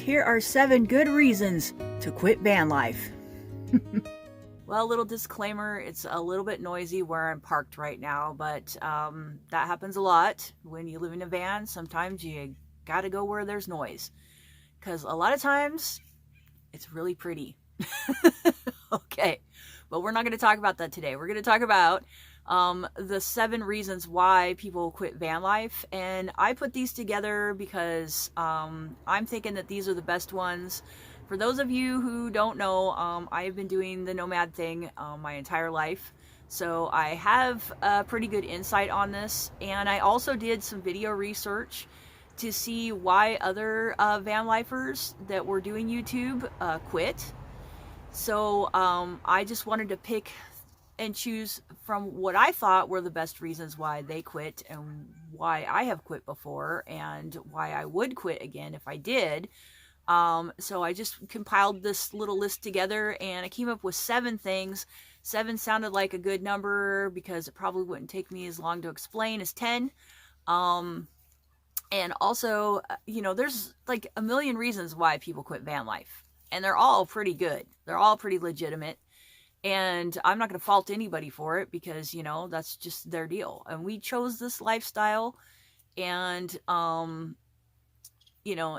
here are 7 good reasons to quit van life. Well, a little disclaimer, it's a little bit noisy where I'm parked right now, but that happens a lot. When you live in a van, sometimes you gotta go where there's noise, because a lot of times it's really pretty. Okay, but we're not going to talk about that today. We're going to talk about the 7 reasons why people quit van life, and I put these together because I'm thinking that these are the best ones. For those of you who don't know, I've been doing the nomad thing my entire life, so I have a pretty good insight on this, and I also did some video research to see why other van lifers that were doing YouTube quit. So I just wanted to pick and choose from what I thought were the best reasons why they quit, and why I have quit before, and why I would quit again if I did. So I just compiled this little list together, and I came up with 7 things. 7 sounded like a good number because it probably wouldn't take me as long to explain as 10. And also, there's like a million reasons why people quit van life, and they're all pretty good. They're all pretty legitimate, and I'm not going to fault anybody for it because, that's just their deal. And we chose this lifestyle, and,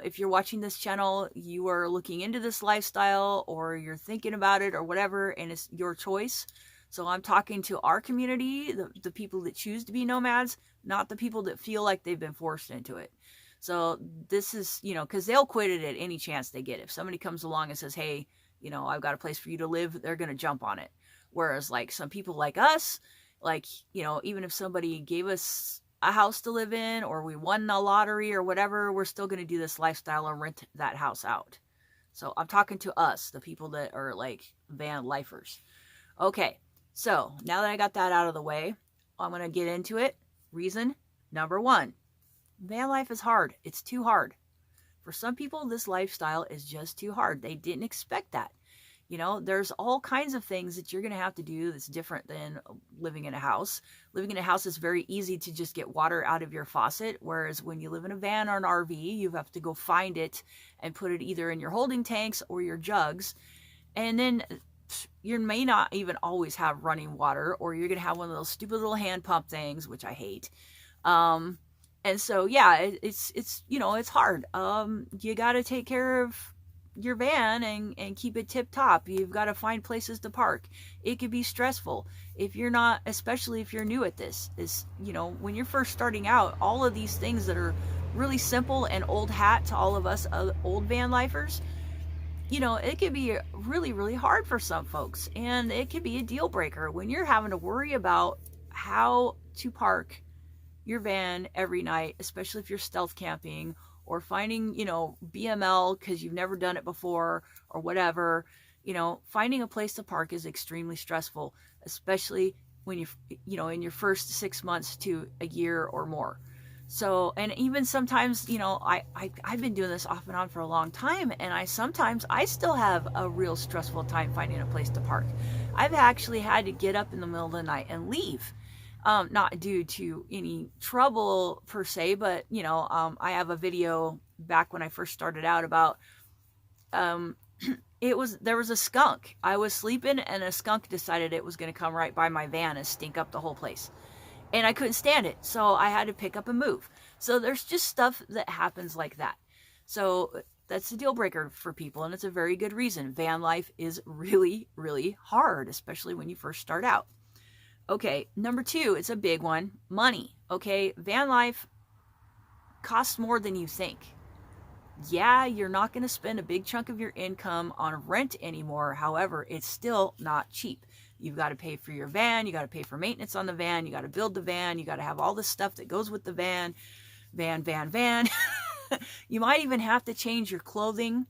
if you're watching this channel, you are looking into this lifestyle, or you're thinking about it or whatever, and it's your choice. So I'm talking to our community, the people that choose to be nomads, not the people that feel like they've been forced into it. So this is, because they'll quit it at any chance they get. If somebody comes along and says, hey, I've got a place for you to live, they're going to jump on it. Whereas like some people like us, like, even if somebody gave us a house to live in, or we won a lottery or whatever, we're still going to do this lifestyle and rent that house out. So I'm talking to us, the people that are like van lifers. Okay. So now that I got that out of the way, I'm going to get into it. Reason number 1, van life is hard. It's too hard. For some people, this lifestyle is just too hard. They didn't expect that. There's all kinds of things that you're going to have to do that's different than living in a house. Living in a house is very easy to just get water out of your faucet, whereas when you live in a van or an RV, you have to go find it and put it either in your holding tanks or your jugs. And then you may not even always have running water, or you're going to have one of those stupid little hand pump things, which I hate. And so, yeah, it's hard. You got to take care of your van and keep it tip top. You've got to find places to park. It could be stressful if you're not, especially if you're new at this, when you're first starting out, all of these things that are really simple and old hat to all of us old van lifers, it could be really, really hard for some folks, and it could be a deal breaker when you're having to worry about how to park your van every night, especially if you're stealth camping or finding, BML because you've never done it before or whatever. Finding a place to park is extremely stressful, especially when in your first 6 months to a year or more. So, and even sometimes, I've been doing this off and on for a long time, and I still have a real stressful time finding a place to park. I've actually had to get up in the middle of the night and leave. Not due to any trouble per se, but, I have a video back when I first started out about, there was a skunk. I was sleeping, and a skunk decided it was going to come right by my van and stink up the whole place. And I couldn't stand it, so I had to pick up and move. So there's just stuff that happens like that. So that's a deal breaker for people, and it's a very good reason. Van life is really, really hard, especially when you first start out. Okay, number 2, it's a big one. Money. Okay, van life costs more than you think. Yeah, you're not going to spend a big chunk of your income on rent anymore. However, it's still not cheap. You've got to pay for your van. You got to pay for maintenance on the van. You got to build the van. You got to have all the stuff that goes with the van. Van. You might even have to change your clothing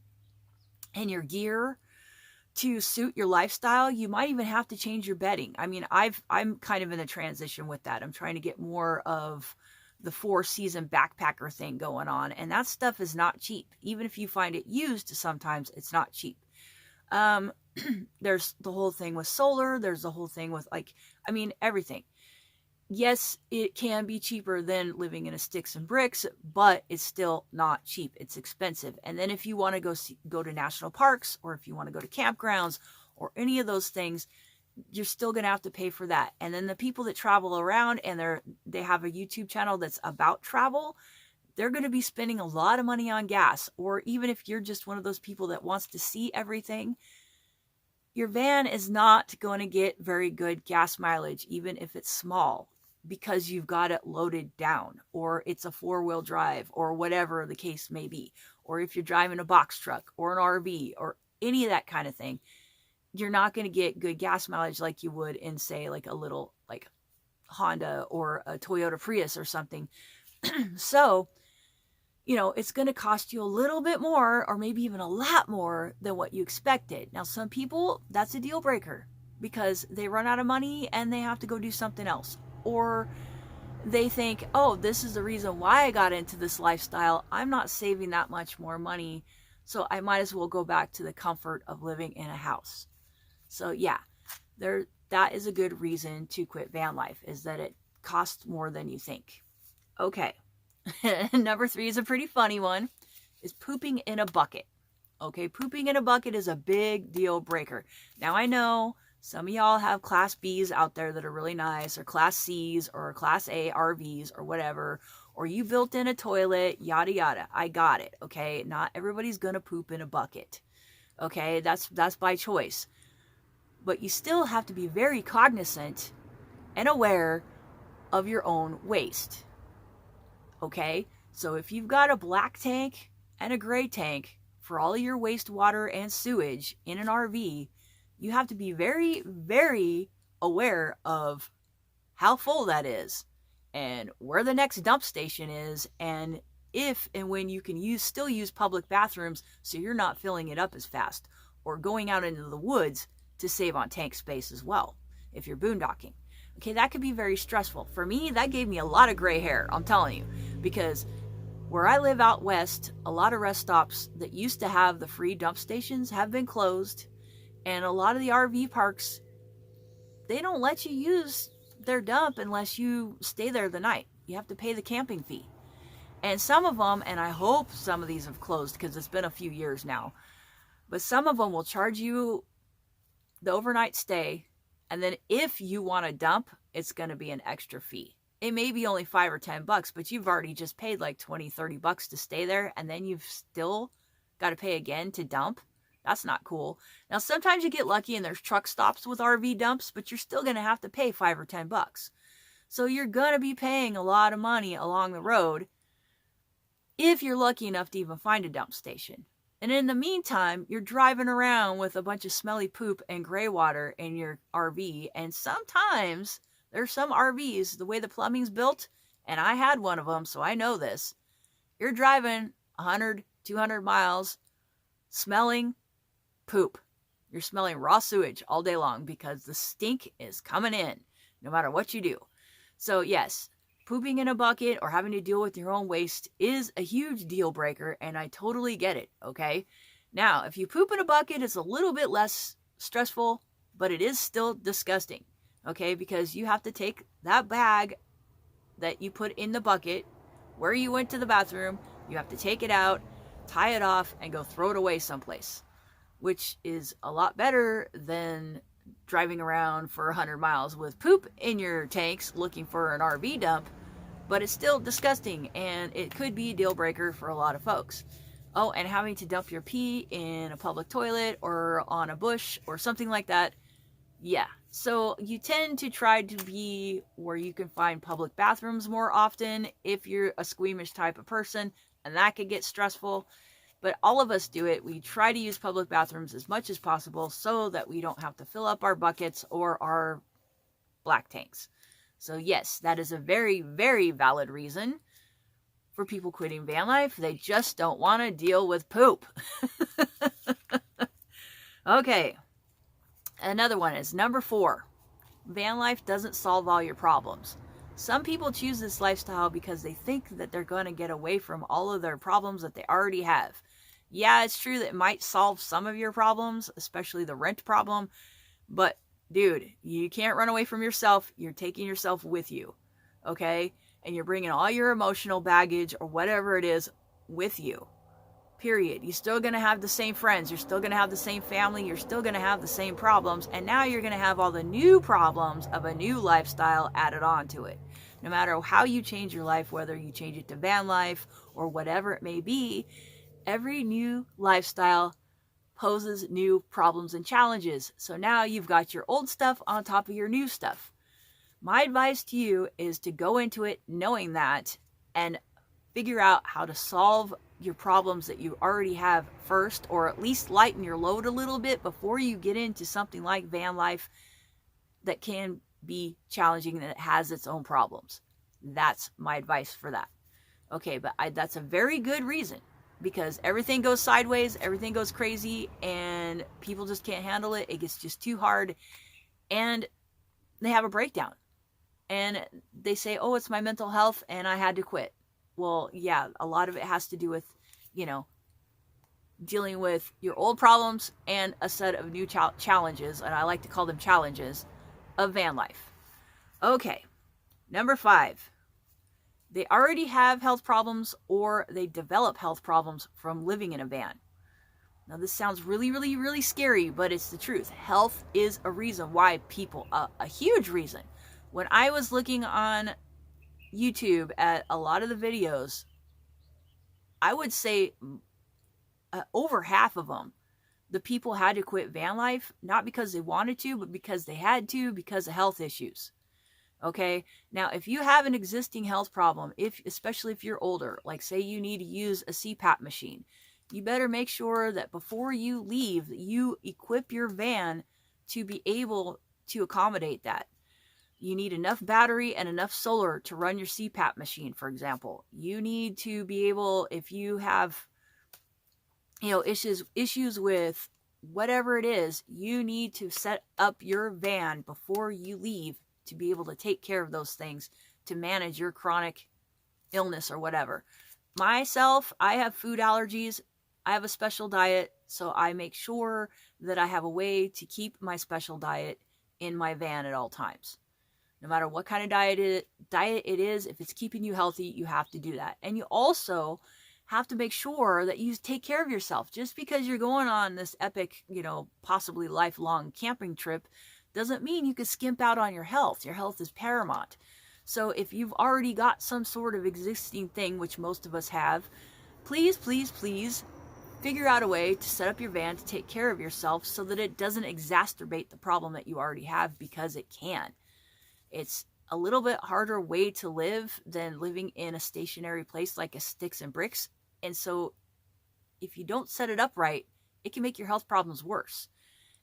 and your gear to suit your lifestyle. You might even have to change your bedding. I mean, I'm kind of in a transition with that. I'm trying to get more of the 4-season backpacker thing going on, and that stuff is not cheap. Even if you find it used, sometimes it's not cheap. There's the whole thing with solar. There's the whole thing with everything. yes, it can be cheaper than living in a sticks and bricks, but it's still not cheap. It's expensive. And then if you want to go to national parks, or if you want to go to campgrounds or any of those things, you're still going to have to pay for that. And then the people that travel around and they have a YouTube channel that's about travel, they're going to be spending a lot of money on gas. Or even if you're just one of those people that wants to see everything, your van is not going to get very good gas mileage, even if it's small, because you've got it loaded down, or it's a 4-wheel drive, or whatever the case may be. Or if you're driving a box truck or an RV or any of that kind of thing, you're not going to get good gas mileage like you would in, say, like a little like Honda or a Toyota Prius or something. So, it's going to cost you a little bit more, or maybe even a lot more than what you expected. Now, some people, that's a deal breaker because they run out of money and they have to go do something else. Or they think, oh, this is the reason why I got into this lifestyle. I'm not saving that much more money, so I might as well go back to the comfort of living in a house. So yeah, that is a good reason to quit van life, is that it costs more than you think. Okay. Number 3 is a pretty funny one, is pooping in a bucket. Okay, pooping in a bucket is a big deal breaker. Now, I know some of y'all have Class Bs out there that are really nice, or Class Cs, or Class A RVs, or whatever, or you built in a toilet, yada yada. I got it, okay? Not everybody's gonna poop in a bucket, okay? That's by choice. But you still have to be very cognizant and aware of your own waste. Okay, so if you've got a black tank and a gray tank for all of your wastewater and sewage in an RV, you have to be very, very aware of how full that is and where the next dump station is, and if and when you can still use public bathrooms so you're not filling it up as fast, or going out into the woods to save on tank space as well if you're boondocking. Okay, that could be very stressful. For me, that gave me a lot of gray hair, I'm telling you, because where I live out west, a lot of rest stops that used to have the free dump stations have been closed, and a lot of the RV parks, they don't let you use their dump unless you stay there the night. You have to pay the camping fee. And some of them, and I hope some of these have closed because it's been a few years now, but some of them will charge you the overnight stay, and then if you want to dump, it's going to be an extra fee. It may be only $5 or $10, but you've already just paid like $20-$30 to stay there, and then you've still got to pay again to dump. That's not cool. Now, sometimes you get lucky and there's truck stops with RV dumps, but you're still going to have to pay $5 or $10. So you're going to be paying a lot of money along the road if you're lucky enough to even find a dump station. And in the meantime, you're driving around with a bunch of smelly poop and gray water in your RV. And sometimes there's some RVs, the way the plumbing's built, and I had one of them, so I know this. You're driving 100, 200 miles, smelling poop. You're smelling raw sewage all day long because the stink is coming in, no matter what you do. So yes, pooping in a bucket or having to deal with your own waste is a huge deal breaker, and I totally get it, okay? Now, if you poop in a bucket, it's a little bit less stressful, but it is still disgusting, okay? Because you have to take that bag that you put in the bucket where you went to the bathroom, you have to take it out, tie it off, and go throw it away someplace, which is a lot better than driving around for 100 miles with poop in your tanks looking for an RV dump. But it's still disgusting, and it could be a deal breaker for a lot of folks. Oh, and having to dump your pee in a public toilet or on a bush or something like that. Yeah, so you tend to try to be where you can find public bathrooms more often if you're a squeamish type of person, and that could get stressful. But all of us do it. We try to use public bathrooms as much as possible so that we don't have to fill up our buckets or our black tanks. So yes, that is a very, very valid reason for people quitting van life. They just don't want to deal with poop. Okay. Another one is number 4. Van life doesn't solve all your problems. Some people choose this lifestyle because they think that they're going to get away from all of their problems that they already have. Yeah, it's true that it might solve some of your problems, especially the rent problem, but dude, you can't run away from yourself. You're taking yourself with you. okay? And you're bringing all your emotional baggage or whatever it is with you. Period. You're still going to have the same friends. You're still going to have the same family. You're still going to have the same problems. And now you're going to have all the new problems of a new lifestyle added on to it. No matter how you change your life, whether you change it to van life or whatever it may be, every new lifestyle poses new problems and challenges. So now you've got your old stuff on top of your new stuff. My advice to you is to go into it knowing that and figure out how to solve your problems that you already have first, or at least lighten your load a little bit before you get into something like van life that can be challenging and it has its own problems. That's my advice for that. Okay, but that's a very good reason, because everything goes sideways, everything goes crazy, and people just can't handle it. It gets just too hard, and they have a breakdown. And they say, oh, it's my mental health, and I had to quit. Well, yeah, a lot of it has to do with, dealing with your old problems and a set of new challenges, and I like to call them challenges, of van life. Okay, number 5. They already have health problems, or they develop health problems from living in a van. Now, this sounds really, really, really scary, but it's the truth. Health is a reason why people, a huge reason. When I was looking on YouTube at a lot of the videos, I would say over half of them, the people had to quit van life, not because they wanted to, but because they had to, because of health issues. Okay, now if you have an existing health problem, especially if you're older, like say you need to use a CPAP machine, you better make sure that before you leave, you equip your van to be able to accommodate that. You need enough battery and enough solar to run your CPAP machine, for example. You need to be able, if you have, issues with whatever it is, you need to set up your van before you leave to be able to take care of those things, to manage your chronic illness or whatever. Myself, I have food allergies. I have a special diet, so I make sure that I have a way to keep my special diet in my van at all times. No matter what kind of diet it is, if it's keeping you healthy, you have to do that. And you also have to make sure that you take care of yourself. Just because you're going on this epic, possibly lifelong camping trip, doesn't mean you can skimp out on your health. Your health is paramount. So if you've already got some sort of existing thing, which most of us have, please, please, please figure out a way to set up your van to take care of yourself so that it doesn't exacerbate the problem that you already have, because it can. It's a little bit harder way to live than living in a stationary place like a sticks and bricks. And so if you don't set it up right, it can make your health problems worse.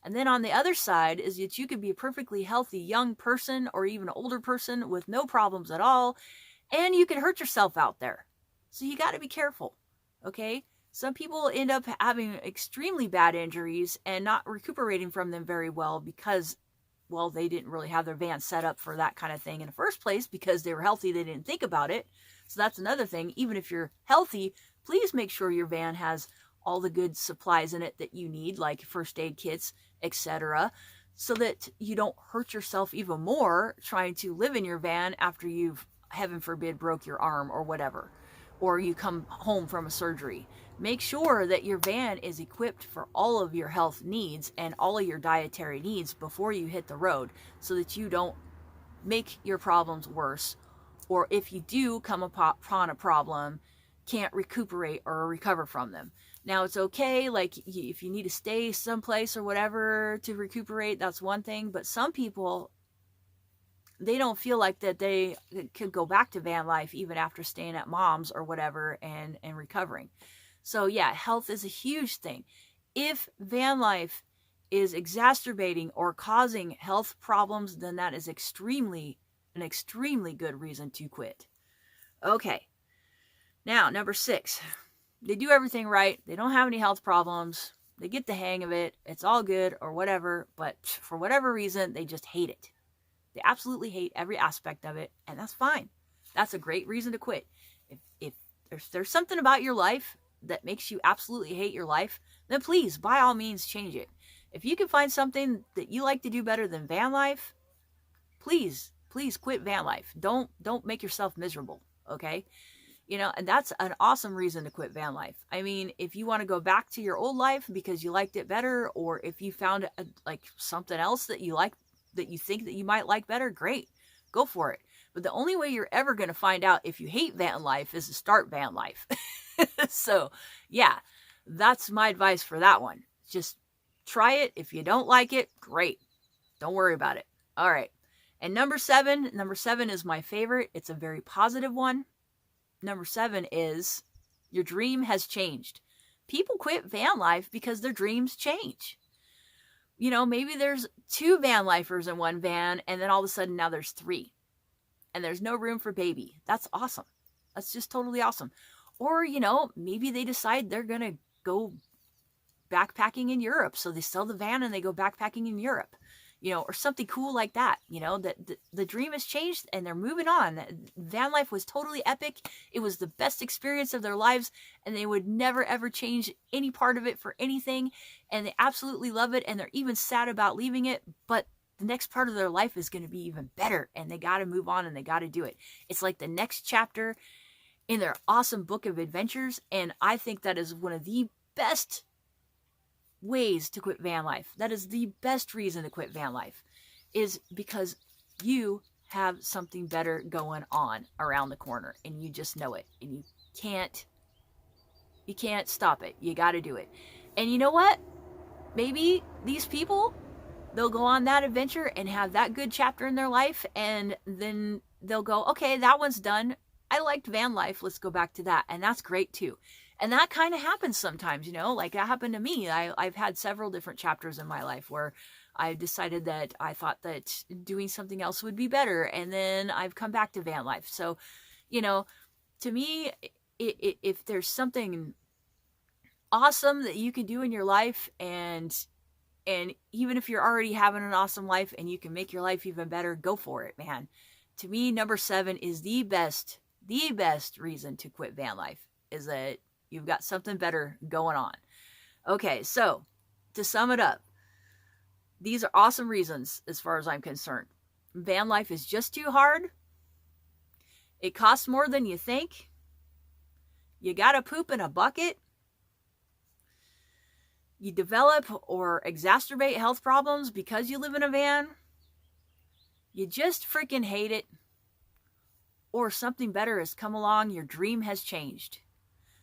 And then on the other side is that you could be a perfectly healthy young person or even an older person with no problems at all, and you can hurt yourself out there. So you got to be careful, okay? Some people end up having extremely bad injuries and not recuperating from them very well because, well, they didn't really have their van set up for that kind of thing in the first place. Because they were healthy, they didn't think about it. So that's another thing. Even if you're healthy, please make sure your van has all the good supplies in it that you need, like first aid kits, etc., so that you don't hurt yourself even more trying to live in your van after you've, heaven forbid, broke your arm or whatever, or you come home from a surgery. Make sure that your van is equipped for all of your health needs and all of your dietary needs before you hit the road, so that you don't make your problems worse, or if you do come upon a problem, can't recuperate or recover from them. Now, it's okay, like if you need to stay someplace or whatever to recuperate, that's one thing. But some people, they don't feel like that they could go back to van life even after staying at mom's or whatever and recovering. So yeah, health is a huge thing. If van life is exacerbating or causing health problems, then that is an extremely good reason to quit. Okay. Now, number 6. They do everything right. They don't have any health problems. They get the hang of it. It's all good or whatever. But for whatever reason, they just hate it. They absolutely hate every aspect of it. And that's fine. That's a great reason to quit. If there's something about your life that makes you absolutely hate your life, then please, by all means, change it. If you can find something that you like to do better than van life, please please quit van life. Don't make yourself miserable, okay? And that's an awesome reason to quit van life. I mean, if you want to go back to your old life because you liked it better, or if you found like something else that you like, that you think that you might like better, great, go for it. But the only way you're ever going to find out if you hate van life is to start van life. So yeah, that's my advice for that one. Just try it. If you don't like it, great. Don't worry about it. All right. And number seven is my favorite. It's a very positive one. Number 7 is your dream has changed. People quit van life because their dreams change. Maybe there's 2 van lifers in one van, and then all of a sudden now there's 3. And there's no room for baby. That's awesome. That's just totally awesome. Or, maybe they decide they're going to go backpacking in Europe. So they sell the van and they go backpacking in Europe. Or something cool like that, that the dream has changed and they're moving on. Van life was totally epic. It was the best experience of their lives, and they would never ever change any part of it for anything. And they absolutely love it, and they're even sad about leaving it, but the next part of their life is going to be even better, and they got to move on and they got to do it. It's like the next chapter in their awesome book of adventures, and I think that is one of the best ways to quit van life. That is the best reason to quit van life, is because you have something better going on around the corner and you just know it, and you can't stop it. You got to do it. And you know what? Maybe these people, they'll go on that adventure and have that good chapter in their life, and then they'll go, okay, that one's done. I liked van life. Let's go back to that. And that's great too. And that kind of happens sometimes, like that happened to me. I've had several different chapters in my life where I decided that I thought that doing something else would be better. And then I've come back to van life. So, to me, if there's something awesome that you can do in your life, and even if you're already having an awesome life and you can make your life even better, go for it, man. To me, number 7 is the best reason to quit van life, is that you've got something better going on. Okay, so to sum it up, these are awesome reasons as far as I'm concerned. Van life is just too hard. It costs more than you think. You gotta poop in a bucket. You develop or exacerbate health problems because you live in a van. You just freaking hate it. Or something better has come along. Your dream has changed.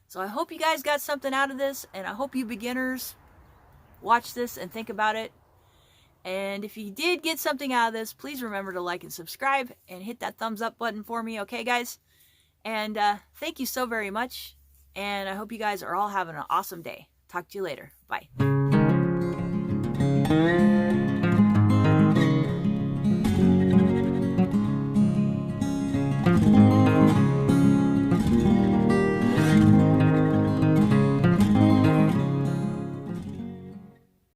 So I hope you guys got something out of this, and I hope you beginners watch this and think about it. And if you did get something out of this, please remember to like and subscribe and hit that thumbs up button for me, okay, guys? And thank you so very much, and I hope you guys are all having an awesome day. Talk to you later. Bye.